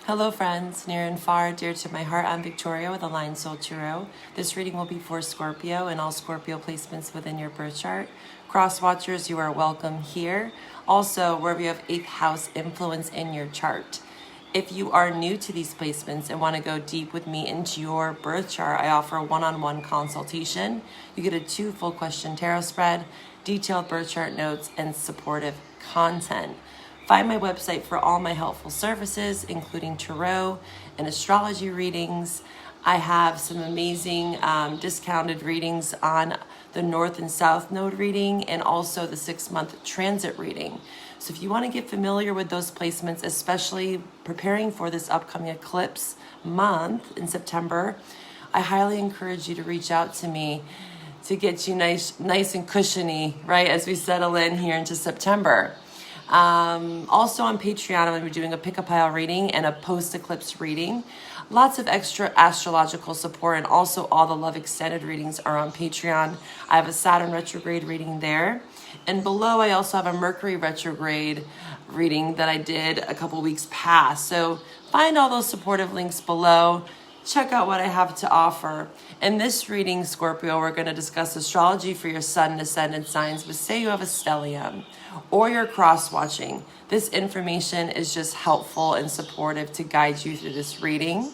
Hello friends, near and far, dear to my heart, I'm Victoria with Aligned Soul Tarot. This reading will be for Scorpio and all Scorpio placements within your birth chart. Cross watchers, you are welcome here. Also, wherever you have 8th house influence in your chart. If you are new to these placements and want to go deep with me into your birth chart, I offer a one-on-one consultation. You get a 2 full question tarot spread, detailed birth chart notes, and supportive content. Find my website for all my helpful services, including tarot and astrology readings. I have some amazing discounted readings on the North and South Node reading and also the 6-month transit reading. So if you want to get familiar with those placements, especially preparing for this upcoming eclipse month in September, I highly encourage you to reach out to me to get you nice and cushiony, right, as we settle in here into September. Also on Patreon, I'm going to be doing a pick-a-pile reading and a post-eclipse reading. Lots of extra astrological support, and also all the Love Extended readings are on Patreon. I have a Saturn retrograde reading there. And below, I also have a Mercury retrograde reading that I did a couple weeks past. So find all those supportive links below. Check out what I have to offer. In this reading, Scorpio, we're going to discuss astrology for your sun and ascendant signs, but say you have a stellium or you're cross-watching. This information is just helpful and supportive to guide you through this reading.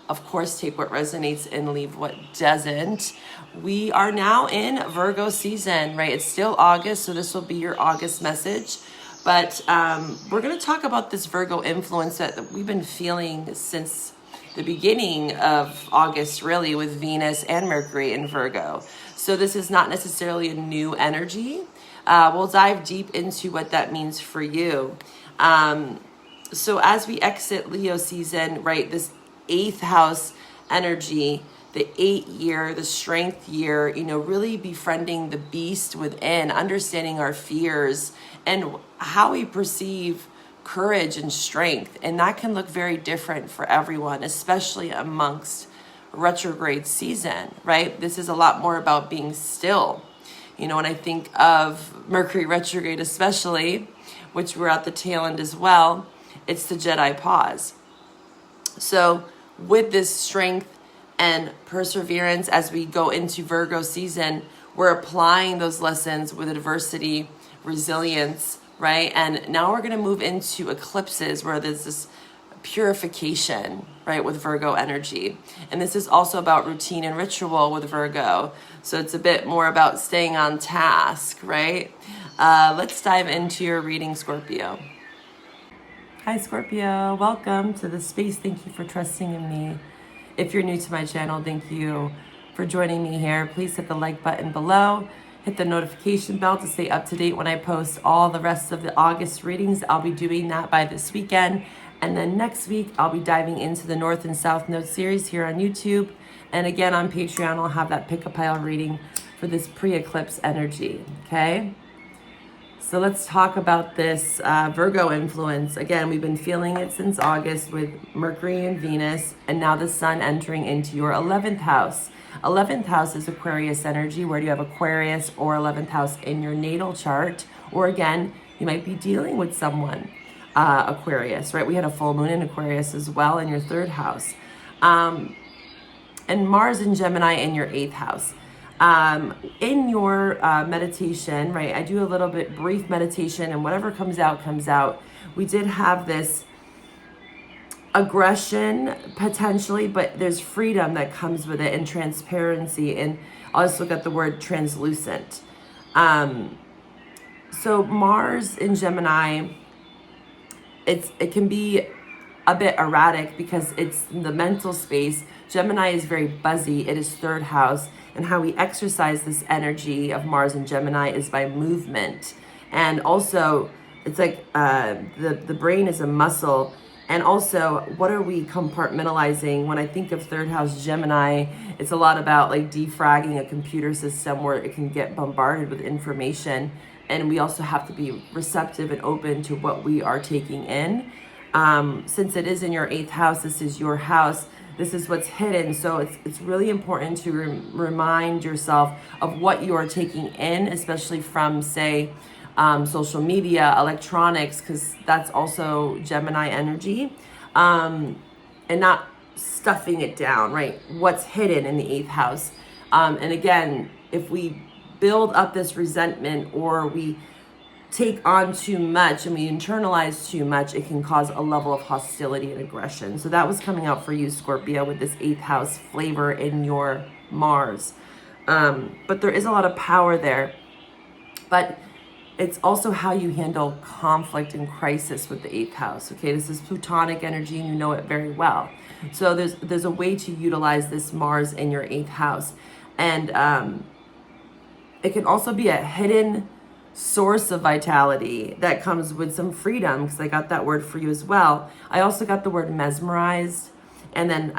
Of course, take what resonates and leave what doesn't. We are now in Virgo season, right? It's still August, so this will be your August message. But we're going to talk about this Virgo influence that we've been feeling since the beginning of August, really, with Venus and Mercury in Virgo. So this is not necessarily a new energy. We'll dive deep into what that means for you. So as we exit Leo season, right, this 8th house energy, the 8th year, the strength year, really befriending the beast within, understanding our fears and how we perceive courage and strength. And that can look very different for everyone, especially amongst retrograde season, right? This is a lot more about being still. When I think of Mercury retrograde especially, which we're at the tail end as well, it's the Jedi pause. So with this strength and perseverance as we go into Virgo season, we're applying those lessons with adversity, resilience, right? And now we're going to move into eclipses where there's this purification, right, with Virgo energy. And this is also about routine and ritual with Virgo. So it's a bit more about staying on task, right? Let's dive into your reading, Scorpio. Hi, Scorpio. Welcome to the space. Thank you for trusting in me. If you're new to my channel, thank you for joining me here. Please hit the like button below. Hit the notification bell to stay up to date when I post all the rest of the August readings. I'll be doing that by this weekend. And then next week, I'll be diving into the North and South Node series here on YouTube. And again, on Patreon, I'll have that pick-a-pile reading for this pre-eclipse energy, okay? So let's talk about this Virgo influence. Again, we've been feeling it since August with Mercury and Venus, and now the sun entering into your 11th house. 11th house is Aquarius energy. Where do you have Aquarius or 11th house in your natal chart? Or again, you might be dealing with someone, Aquarius, right? We had a full moon in Aquarius as well in your 3rd house. And Mars and Gemini in your 8th house. In your meditation, right, I do a little bit brief meditation, and whatever comes out, comes out. We did have this aggression potentially, but there's freedom that comes with it and transparency. And I'll just look at the word translucent. So Mars in Gemini, it can be a bit erratic because it's the mental space. Gemini is very buzzy. It is 3rd house. And how we exercise this energy of Mars and Gemini is by movement. And also, it's like the brain is a muscle. And also, what are we compartmentalizing? When I think of 3rd house Gemini, it's a lot about like defragging a computer system where it can get bombarded with information. And we also have to be receptive and open to what we are taking in. Since it is in your 8th house, this is your house. This is what's hidden. So it's really important to remind yourself of what you are taking in, especially from, say, social media, electronics, because that's also Gemini energy. and not stuffing it down, right? What's hidden in the eighth house. And again, if we build up this resentment or we take on too much and we internalize too much, it can cause a level of hostility and aggression. So that was coming out for you, Scorpio, with this eighth house flavor in your Mars. But there is a lot of power there. But it's also how you handle conflict and crisis with the eighth house. Okay, this is Plutonic energy and you know it very well. So there's a way to utilize this Mars in your eighth house. And it can also be a hidden source of vitality that comes with some freedom, because I got that word for you as well. I also got the word mesmerized, and then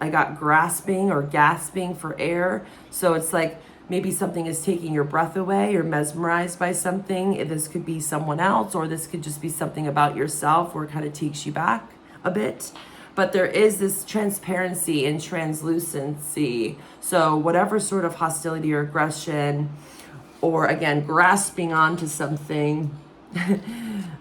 I got grasping or gasping for air. So it's like maybe something is taking your breath away. You're mesmerized by something. This could be someone else, or this could just be something about yourself where it kind of takes you back a bit. But there is this transparency and translucency. So whatever sort of hostility or aggression, or again, grasping onto something,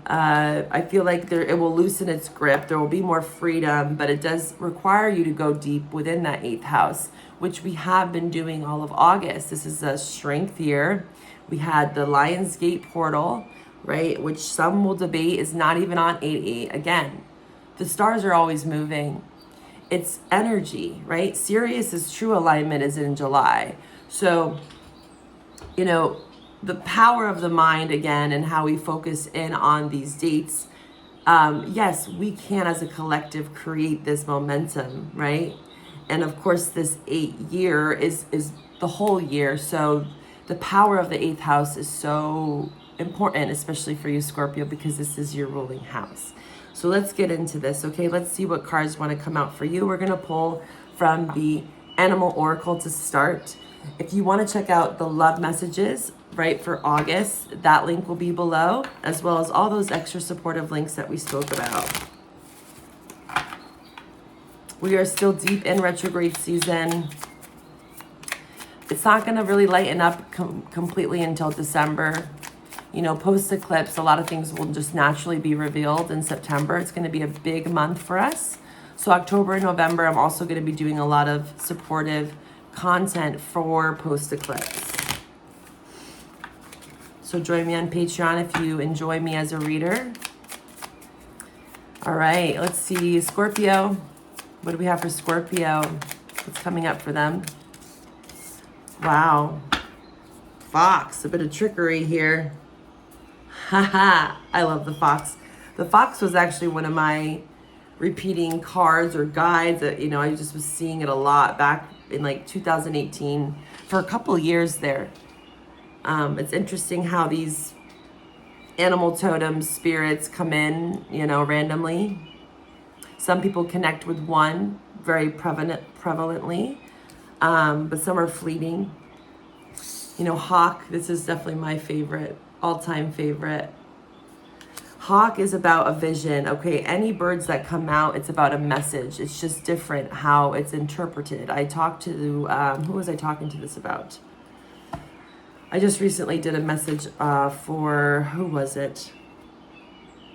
I feel like it will loosen its grip. There will be more freedom, but it does require you to go deep within that eighth house, which we have been doing all of August. This is a strength year. We had the Lionsgate portal, right? Which some will debate is not even on 8-8. Again, the stars are always moving. It's energy, right? Sirius's true alignment is in July. So, you know, the power of the mind again and how we focus in on these dates. Yes, we can as a collective create this momentum, right? And of course, this 8 year is the whole year. So the power of the eighth house is so important, especially for you, Scorpio, because this is your ruling house. So let's get into this, okay? Let's see what cards want to come out for you. We're going to pull from the Animal Oracle to start. If you want to check out the love messages, right, for August, that link will be below, as well as all those extra supportive links that we spoke about. We are still deep in retrograde season. It's not going to really lighten up completely until December. You know, post-eclipse, a lot of things will just naturally be revealed in September. It's going to be a big month for us. So October and November, I'm also going to be doing a lot of supportive content for post-eclipse. So join me on Patreon if you enjoy me as a reader. All right, let's see. Scorpio. What do we have for Scorpio? What's coming up for them? Wow. Fox, a bit of trickery here. Haha, I love the fox. The fox was actually one of my repeating cards or guides that, you know, I just was seeing it a lot back in like 2018 for a couple of years there. It's interesting how these animal totem spirits come in, you know, randomly. Some people connect with one very prevalently, but some are fleeting. You know, hawk, this is definitely my favorite, all-time favorite. Hawk is about a vision. Okay, any birds that come out, it's about a message. It's just different how it's interpreted. I talked to, who was I talking to this about? I just recently did a message for, who was it?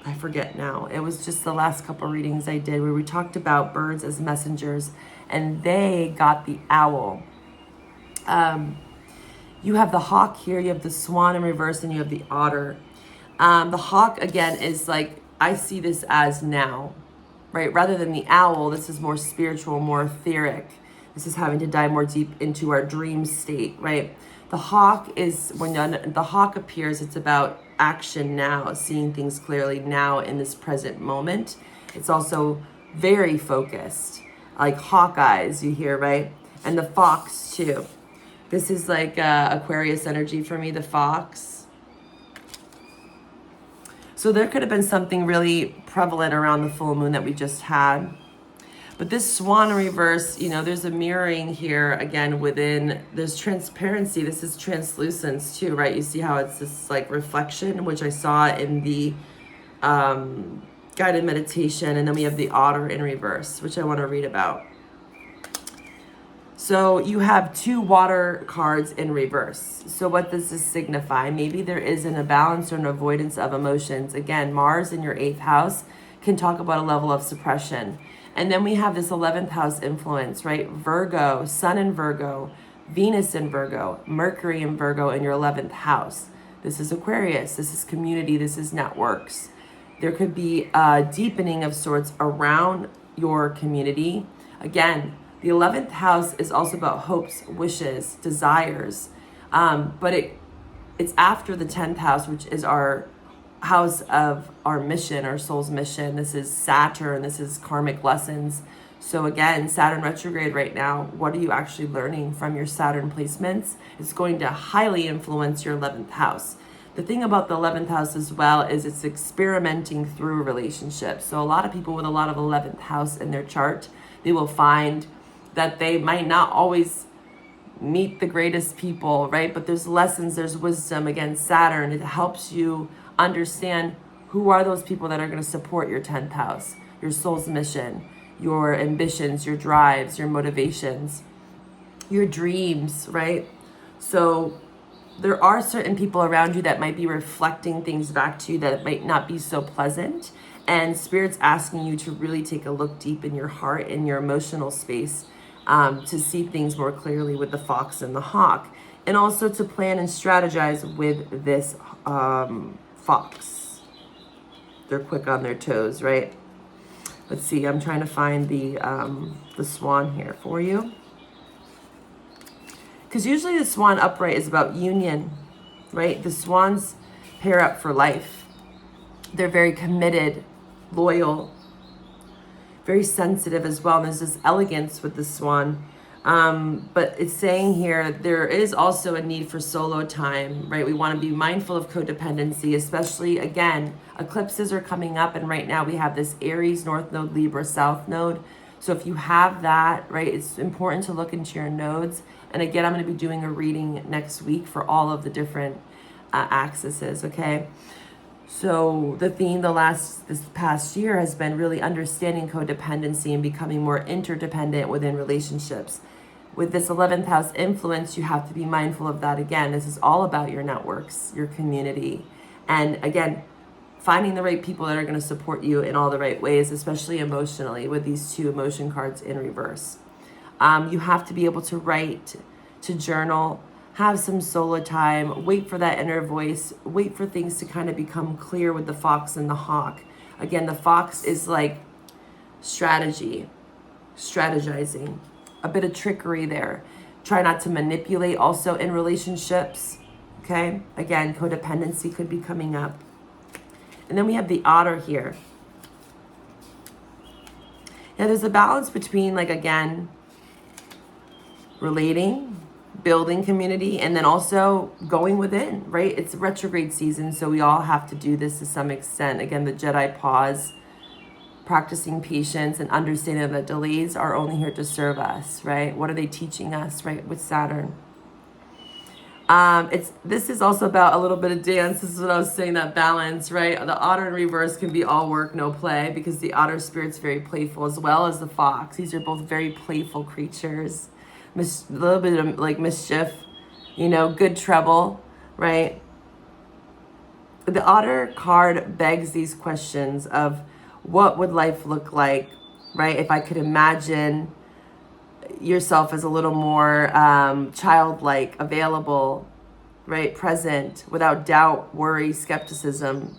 I forget now. It was just the last couple readings I did where we talked about birds as messengers, and they got the owl. You have the hawk here, you have the swan in reverse, and you have the otter. The hawk, again, is like, I see this as now, right? Rather than the owl, this is more spiritual, more etheric. This is having to dive more deep into our dream state, right? The hawk is, when the hawk appears, it's about action now, seeing things clearly now in this present moment. It's also very focused, like hawk eyes, you hear, right? And the fox, too. This is like Aquarius energy for me, the fox. So there could have been something really prevalent around the full moon that we just had. But this swan in reverse, you know, there's a mirroring here again within, there's transparency. This is translucence too, right? You see how it's this like reflection, which I saw in the guided meditation. And then we have the otter in reverse, which I want to read about. So you have two water cards in reverse. So what does this signify? Maybe there is an imbalance or an avoidance of emotions. Again, Mars in your 8th house can talk about a level of suppression. And then we have this 11th house influence, right? Virgo, Sun in Virgo, Venus in Virgo, Mercury in Virgo in your 11th house. This is Aquarius. This is community. This is networks. There could be a deepening of sorts around your community. Again, the 11th house is also about hopes, wishes, desires. But it's after the 10th house, which is our house of our mission, our soul's mission. This is Saturn. This is karmic lessons. So again, Saturn retrograde right now, what are you actually learning from your Saturn placements? It's going to highly influence your 11th house. The thing about the 11th house as well is it's experimenting through relationships. So a lot of people with a lot of 11th house in their chart, they will find that they might not always meet the greatest people, right? But there's lessons, there's wisdom. Again, Saturn, it helps you understand who are those people that are going to support your 10th house, your soul's mission, your ambitions, your drives, your motivations, your dreams, right? So there are certain people around you that might be reflecting things back to you that might not be so pleasant. And Spirit's asking you to really take a look deep in your heart, in your emotional space, to see things more clearly with the fox and the hawk. And also to plan and strategize with this fox. They're quick on their toes, right? Let's see, I'm trying to find the swan here for you. Because usually the swan upright is about union, right? The swans pair up for life. They're very committed, loyal, very sensitive as well. And there's this elegance with the swan. But it's saying here, there is also a need for solo time, right? We want to be mindful of codependency, especially, again, eclipses are coming up. And right now we have this Aries, North Node, Libra, South Node. So if you have that, right, it's important to look into your nodes. And again, I'm going to be doing a reading next week for all of the different axes, okay? So the theme this past year has been really understanding codependency and becoming more interdependent within relationships. With this 11th house influence, you have to be mindful of that again. This is all about your networks, your community. And again, finding the right people that are going to support you in all the right ways, especially emotionally, with these two emotion cards in reverse. You have to be able to write, to journal, have some solo time, wait for that inner voice, wait for things to kind of become clear with the fox and the hawk. Again, the fox is like strategy, strategizing, a bit of trickery there. Try not to manipulate also in relationships, okay? Again, codependency could be coming up. And then we have the otter here. Now there's a balance between, like, again, relating, building community, and then also going within, right? It's retrograde season, so we all have to do this to some extent. Again, the Jedi pause, practicing patience and understanding that delays are only here to serve us, right? What are they teaching us, right, with Saturn? This is also about a little bit of dance. This is what I was saying, that balance, right? The otter in reverse can be all work, no play, because the otter spirit's very playful, as well as the fox. These are both very playful creatures. A little bit of like mischief, you know, good trouble, right? The otter card begs these questions of what would life look like, right? If I could imagine yourself as a little more childlike, available, right? Present, without doubt, worry, skepticism.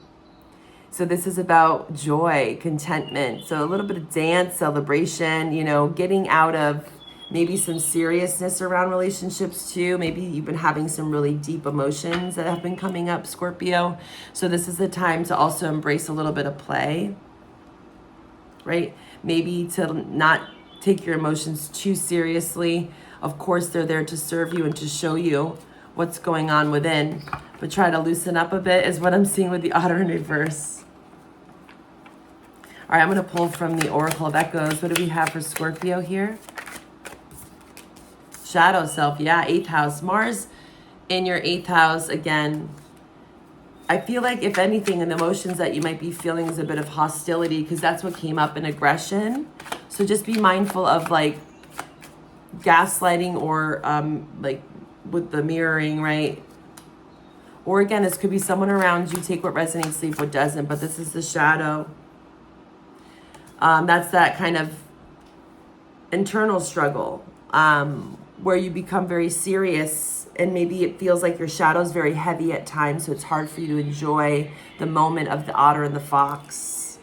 So this is about joy, contentment. So a little bit of dance, celebration, you know, getting out of maybe some seriousness around relationships too. Maybe you've been having some really deep emotions that have been coming up, Scorpio. So this is the time to also embrace a little bit of play, right? Maybe to not take your emotions too seriously. Of course, they're there to serve you and to show you what's going on within, but try to loosen up a bit is what I'm seeing with the otter in reverse. All right, I'm going to pull from the Oracle of Echoes. What do we have for Scorpio here? Shadow self, yeah, 8th house. Mars in your 8th house, again, I feel like if anything, the emotions that you might be feeling is a bit of hostility, because that's what came up in aggression. So just be mindful of like gaslighting or like with the mirroring, right? Or again, this could be someone around you. Take what resonates, leave what doesn't. But this is the shadow. That's that kind of internal struggle where you become very serious, and maybe it feels like your shadow is very heavy at times, so it's hard for you to enjoy the moment of the otter and the fox.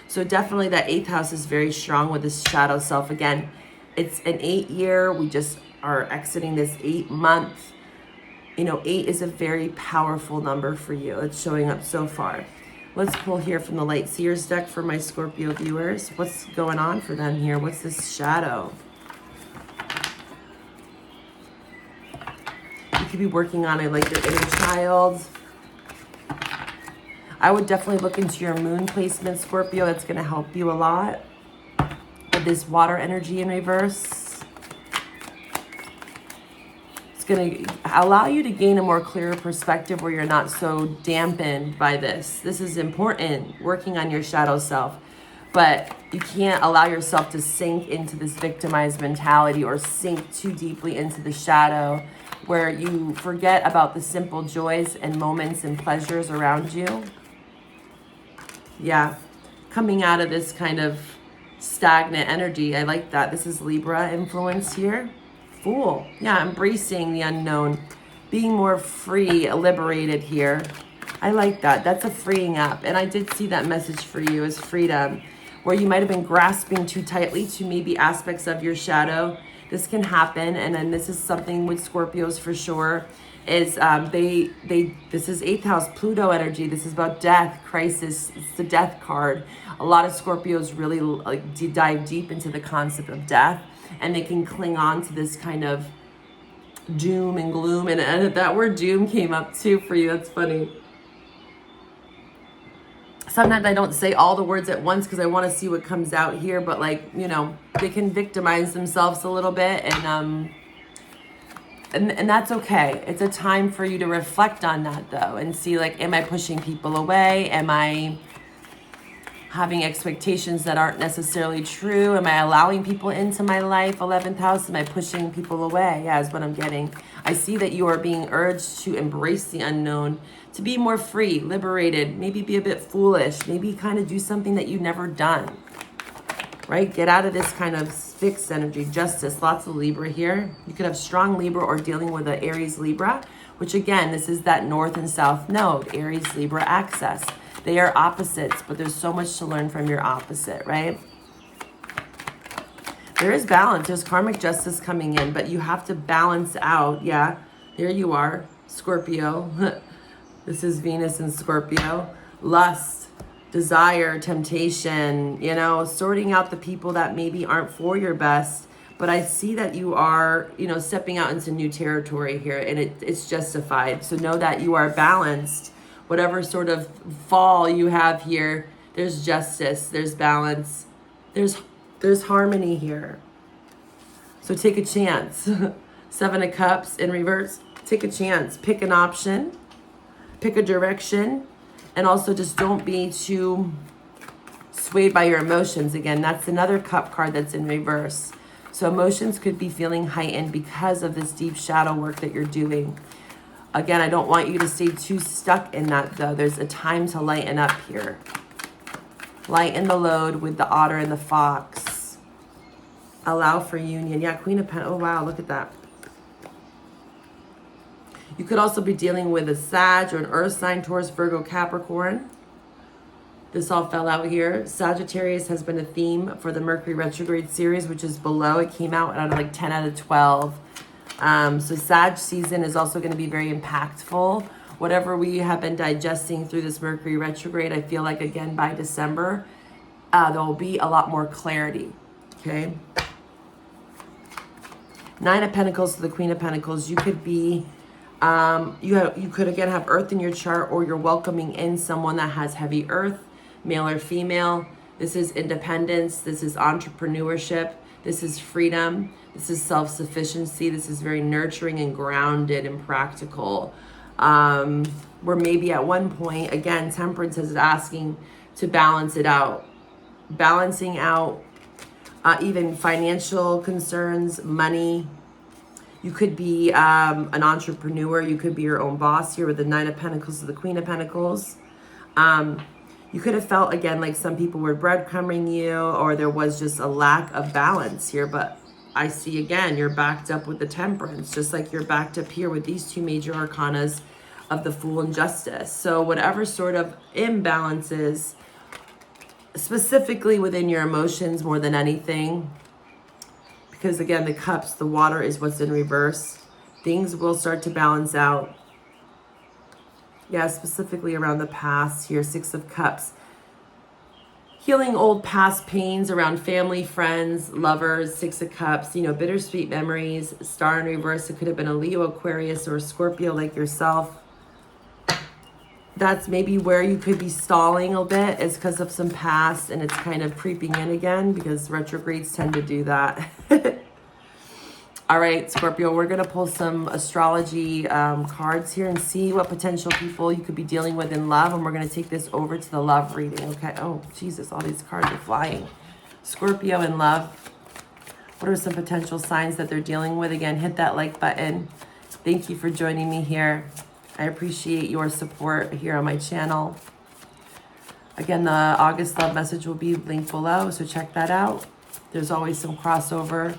So definitely that 8th house is very strong with this shadow self. Again, it's an 8-year. We just are exiting this 8-month. You know, 8 is a very powerful number for you. It's showing up so far. Let's pull here from the Light Seers deck for my Scorpio viewers. What's going on for them here? What's this shadow? You could be working on it like your inner child. I would definitely look into your moon placement, Scorpio. That's going to help you a lot. With this water energy in reverse, it's going to allow you to gain a more clearer perspective where you're not so dampened by this. This is important, working on your shadow self. But you can't allow yourself to sink into this victimized mentality or sink too deeply into the shadow where you forget about the simple joys and moments and pleasures around you. Yeah, coming out of this kind of stagnant energy. I like that. This is Libra influence here. Fool. Yeah, embracing the unknown. Being more free, liberated here. I like that. That's a freeing up. And I did see that message for you as freedom, where you might have been grasping too tightly to maybe aspects of your shadow. This can happen. And then this is something with Scorpios for sure. Is this is 8th house Pluto energy. This is about death, crisis. It's the death card. A lot of Scorpios really dive deep into the concept of death, and they can cling on to this kind of doom and gloom. And that word doom came up too for you. That's funny. Sometimes I don't say all the words at once because I want to see what comes out here, but like, you know, they can victimize themselves a little bit, and that's okay. It's a time for you to reflect on that though, and see like, am I pushing people away? Am I having expectations that aren't necessarily true? Am I allowing people into my life? 11th house, am I pushing people away? Yeah, is what I'm getting. I see that you are being urged to embrace the unknown, to be more free, liberated, maybe be a bit foolish, maybe kind of do something that you've never done, right? Get out of this kind of fixed energy. Justice, lots of Libra here. You could have strong Libra or dealing with an Aries Libra, which again, this is that north and south node, Aries Libra axis. They are opposites, but there's so much to learn from your opposite, right? There is balance. There's karmic justice coming in, but you have to balance out. Yeah, there you are, Scorpio. This is Venus in Scorpio. Lust, desire, temptation, you know, sorting out the people that maybe aren't for your best. But I see that you are, you know, stepping out into new territory here, and it's justified. So know that you are balanced. Whatever sort of fall you have here, there's justice, there's balance, there's harmony here. So take a chance. 7 of Cups in reverse. Take a chance. Pick an option. Pick a direction. And also just don't be too swayed by your emotions. Again, that's another cup card that's in reverse. So emotions could be feeling heightened because of this deep shadow work that you're doing. Again, I don't want you to stay too stuck in that though. There's a time to lighten up here. Lighten the load with the otter and the fox. Allow for union. Yeah, Queen of Pentacles. Oh, wow, look at that. You could also be dealing with a Sag or an Earth sign, Taurus, Virgo, Capricorn. This all fell out here. Sagittarius has been a theme for the Mercury retrograde series, which is below. It came out at like 10 out of 12. So Sag season is also going to be very impactful. Whatever we have been digesting through this Mercury retrograde, I feel like, again, by December, there will be a lot more clarity, okay? 9 of Pentacles to the Queen of Pentacles. You could be, you could, again, have Earth in your chart, or you're welcoming in someone that has heavy Earth, male or female. This is independence. This is entrepreneurship. This is freedom. This is self-sufficiency. This is very nurturing and grounded and practical. Where maybe at one point, again, Temperance is asking to balance it out. Balancing out even financial concerns, money. You could be an entrepreneur. You could be your own boss here with the 9 of Pentacles to the Queen of Pentacles. You could have felt, again, like some people were breadcrumbing you, or there was just a lack of balance here. But I see, again, you're backed up with the Temperance, just like you're backed up here with these two major arcanas of the Fool and Justice. So whatever sort of imbalances, specifically within your emotions more than anything, because again, the Cups, the water is what's in reverse. Things will start to balance out. Yeah, specifically around the past here, Six of Cups. Healing old past pains around family, friends, lovers, Six of Cups, you know, bittersweet memories, Star in reverse. It could have been a Leo, Aquarius, or a Scorpio like yourself. That's maybe where you could be stalling a bit, is because of some past, and it's kind of creeping in again, because retrogrades tend to do that. All right, Scorpio, we're going to pull some astrology cards here and see what potential people you could be dealing with in love. And we're going to take this over to the love reading, okay? Oh, Jesus, all these cards are flying. Scorpio in love. What are some potential signs that they're dealing with? Again, hit that like button. Thank you for joining me here. I appreciate your support here on my channel. Again, the August love message will be linked below, so check that out. There's always some crossover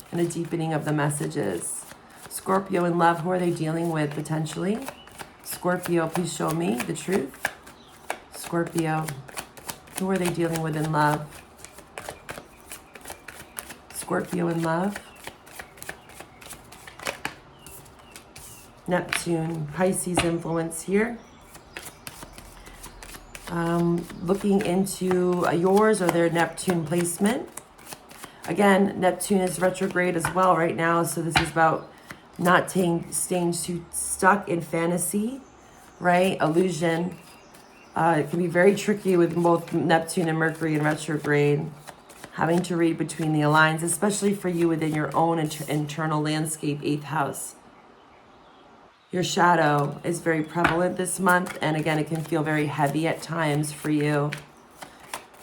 and a deepening of the messages. Scorpio in love, who are they dealing with potentially? Scorpio, please show me the truth. Scorpio, who are they dealing with in love? Scorpio in love. Neptune, Pisces influence here. Looking into yours or their Neptune placement. Again, Neptune is retrograde as well right now, so this is about not staying too stuck in fantasy, right? Illusion. It can be very tricky with both Neptune and Mercury in retrograde, having to read between the lines, especially for you within your own internal landscape, 8th house. Your shadow is very prevalent this month, and again, it can feel very heavy at times for you.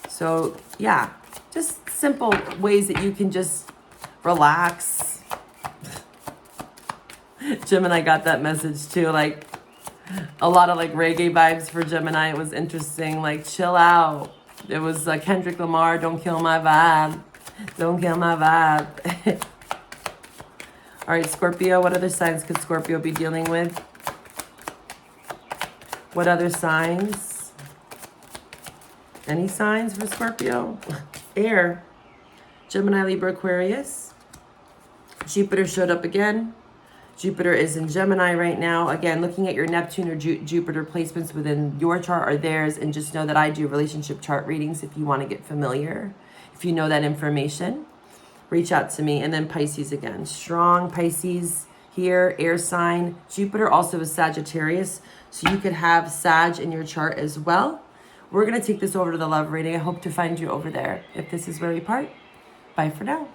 So, yeah, just simple ways that you can just relax. Gemini got that message too, like a lot of like reggae vibes for Gemini. It was interesting, like chill out. It was Kendrick Lamar, don't kill my vibe. Don't kill my vibe. All right, Scorpio, what other signs could Scorpio be dealing with? What other signs? Any signs for Scorpio? Air. Gemini, Libra, Aquarius. Jupiter showed up again. Jupiter is in Gemini right now. Again, looking at your Neptune or Jupiter placements within your chart or theirs, and just know that I do relationship chart readings if you want to get familiar. If you know that information, reach out to me. And then Pisces again. Strong Pisces here, air sign. Jupiter also is Sagittarius, so you could have Sag in your chart as well. We're going to take this over to the love reading. I hope to find you over there. If this is where we part, bye for now.